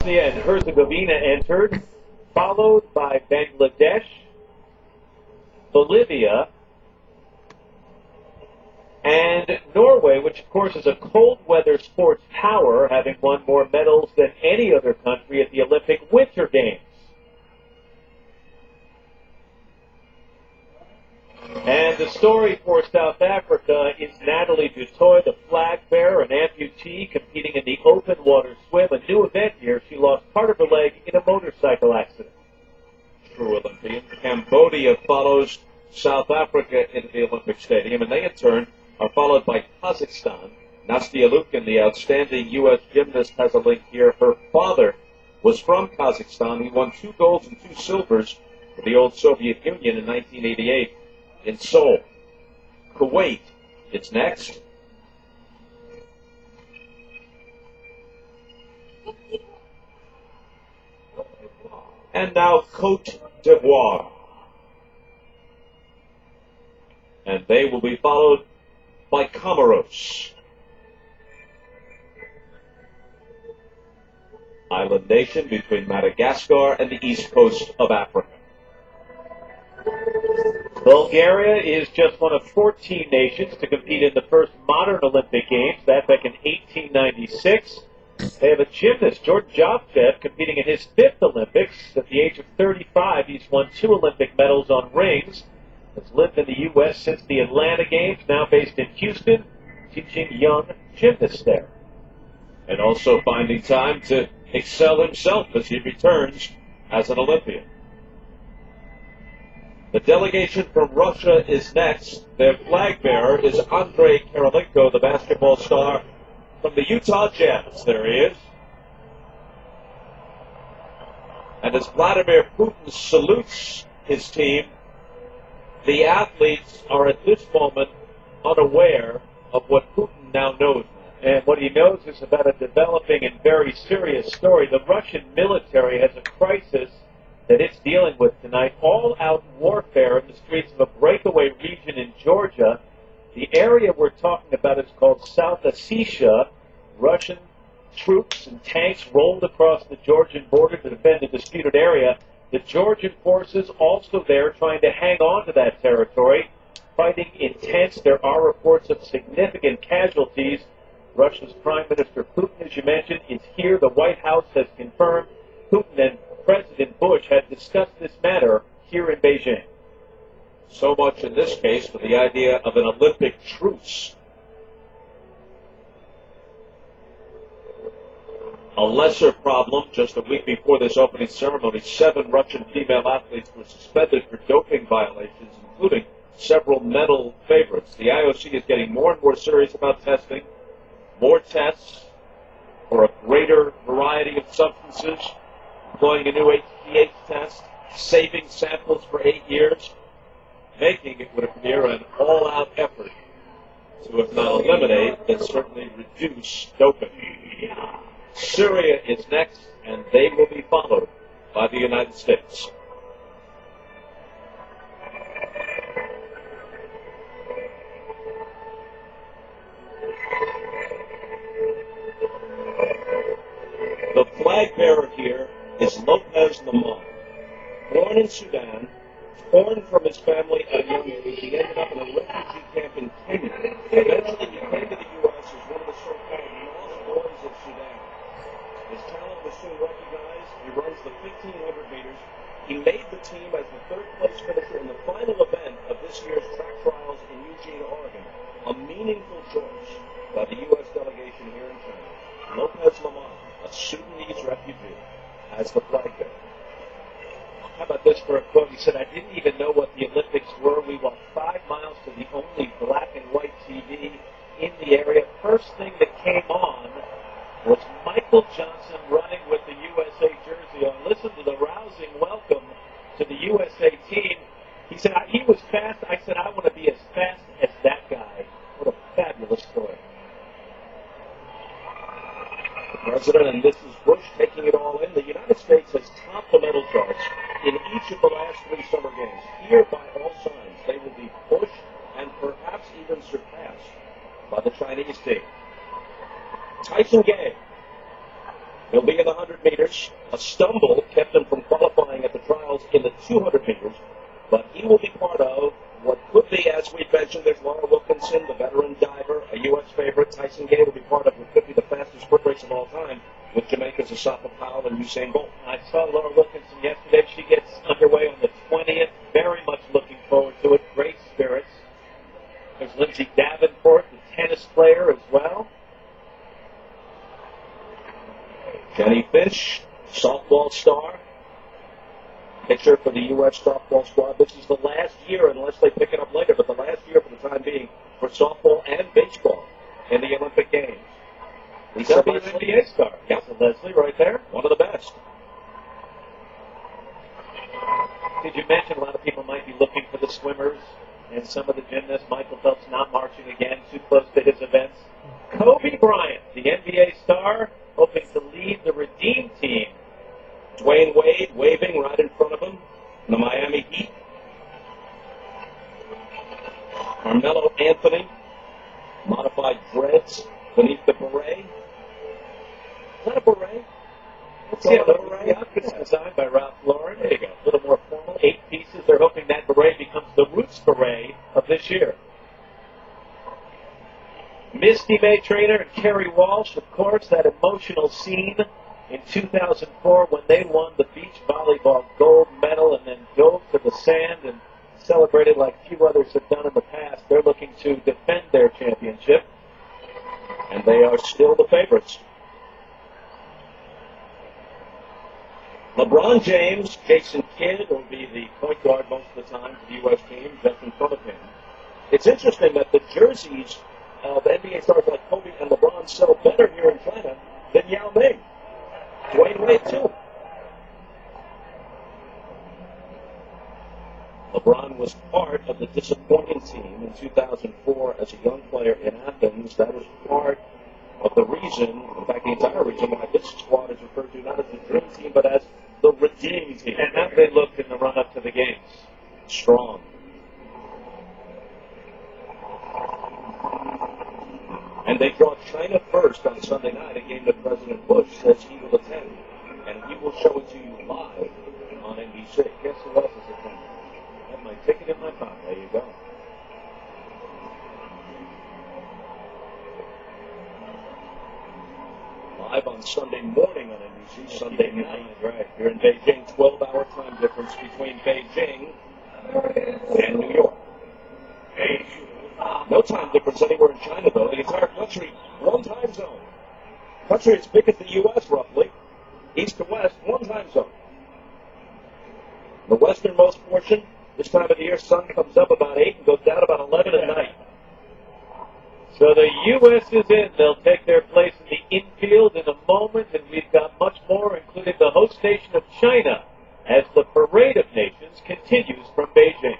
Bosnia and Herzegovina entered, followed by Bangladesh, Bolivia, and Norway, which of course is a cold weather sports power, having won more medals than any other country at the Olympic Winter Games. And the story for South Africa is Natalie du Toit, the flag bearer, an amputee competing in the open water swim, a new event here. She lost part of her leg in a motorcycle accident. True Olympian. Cambodia follows South Africa into the Olympic Stadium, and they in turn are followed by Kazakhstan. Nastia Lukin, the outstanding U.S. gymnast, has a link here. Her father was from Kazakhstan. He won 2 golds and 2 silvers for the old Soviet Union in 1988 in Seoul. Kuwait is next. And now Côte d'Ivoire. And they will be followed by Comoros. Island nation between Madagascar and the east coast of Africa. Bulgaria is just one of 14 nations to compete in the first modern Olympic Games, that back in 1896. They have a gymnast, George Jovchev, competing in his 5th Olympics. At the age of 35, he's won 2 Olympic medals on rings. Has lived in the U.S. since the Atlanta Games, now based in Houston, teaching young gymnasts there. And also finding time to excel himself as he returns as an Olympian. The delegation from Russia is next. Their flag bearer is Andrei Kirilenko, the basketball star from the Utah Jazz. There he is. And as Vladimir Putin salutes his team, the athletes are at this moment unaware of what Putin now knows. And what he knows is about a developing and very serious story. The Russian military has a crisis that it's dealing with tonight. All-out warfare in the streets of a breakaway region in Georgia. The area we're talking about is called South Ossetia. Russian troops and tanks rolled across the Georgian border to defend the disputed area. The Georgian forces also there trying to hang on to that territory. Fighting intense. There are reports of significant casualties. Russia's Prime Minister Putin, as you mentioned, is here. The White House has confirmed Putin and President Bush had discussed this matter here in Beijing. So much in this case for the idea of an Olympic truce. A lesser problem, just a week before this opening ceremony, 7 Russian female athletes were suspended for doping violations, including several medal favorites. The IOC is getting more and more serious about testing, more tests for a greater variety of substances, employing a new HPH test, saving samples for 8 years, making, it would appear, an all-out effort to, if not eliminate, then certainly reduce doping. Syria is next, and they will be followed by the United States. The flag bearer here is Lopez Lamont. Born in Sudan, torn from his family at a young age, he ended up in a refugee camp in Kenya. Eventually, he came to the U.S. as one of the so-called lost boys of Sudan. His talent was soon recognized. He runs the 1,500 meters. He made the team as the 3rd-place finisher in the final event of this year's track trials in Eugene, Oregon. A meaningful choice by the U.S. delegation here in China. Lopez Lamont, a Sudanese refugee, as the flag bearer. How about this for a quote? He said, "I didn't even know what the Olympics were. We walked 5 miles to the only black and white TV in the area. First thing that came on was Michael Johnson running with the USA jersey on. Listen to the rousing welcome to the USA team." He said, he was fast. I said, I want to be as fast as that guy. What a fabulous story. The President and Mrs. Bush taking it all in. The United States has topped the medal charts in each of the last 3 summer games. Here, by all signs, they will be pushed and perhaps even surpassed by the Chinese team. Tyson Gay. He'll be in the 100 meters. meters. A stumble kept him from qualifying at the trials in the 200 meters, but he will be part of what could be, as we mentioned, there's Laura Wilkinson, the veteran diver, a U.S. favorite. Tyson Gay will be part of what could be the fastest foot race of all time with Jamaica's Asafa Powell and Usain Bolt. I saw Laura Wilkinson yesterday. She gets underway on the 20th. Very much looking forward to it. Great spirits. There's Lindsay Davenport, the tennis player, as well. Jenny Fish, softball star, pitcher for the U.S. softball squad. This is the last year, unless they pick it up later, but the last year for the time being for softball and baseball in the Olympic Games. Lisa WNBA star. Yep. Lisa Leslie right there. One of the best. Did you mention a lot of people might be looking for the swimmers and some of the gymnasts? Michael Phelps not marching again, too close to his events. Kobe Bryant, the NBA star, hoping to lead the Redeem team. Dwayne Wade waving right in front of him. The Miami Heat. Carmelo Anthony, modified dreads beneath the beret. Is that a beret? Yeah, the beret outfit's designed by Ralph Lauren. There you go. A little more formal. 8 pieces. They're hoping that beret becomes the Roots beret of this year. Misty May Trainer and Kerry Walsh, of course, that emotional scene in 2004 when they won the beach volleyball gold medal and then dove to the sand and celebrated like few others have done in the past. They're looking to defend their championship. And they are still the favorites. LeBron James, Jason Kidd will be the point guard most of the time for the U.S. team, just in front of him. It's interesting that the jerseys of NBA stars like Kobe and LeBron sell better here in China than Yao Ming. Dwayne Wade, too. LeBron was part of the disappointing team in 2004 as a young player in Athens. That was part of the reason, in fact, the entire reason why this squad is referred to not as the Dream Team, but as the Redeem Team. And how they looked in the run-up to the games. Strong. And they draw China first on Sunday night, a game that President Bush says he will attend. And we will show it to you live on NBC. Guess who else is attending? I have my ticket in my pocket. There you go. Live on Sunday morning on NBC, Sunday night. Right. You're in Beijing, 12-hour time difference between Beijing and New York. No time difference anywhere in China, though. The entire country, one time zone. Country as big as the U.S., roughly. East to west, one time zone. The westernmost portion, this time of the year, sun comes up about 8 and goes down about 11 at night. So the U.S. is in. They'll take their place in the infield in a moment, and we've got much more, including the host nation of China, as the Parade of Nations continues from Beijing.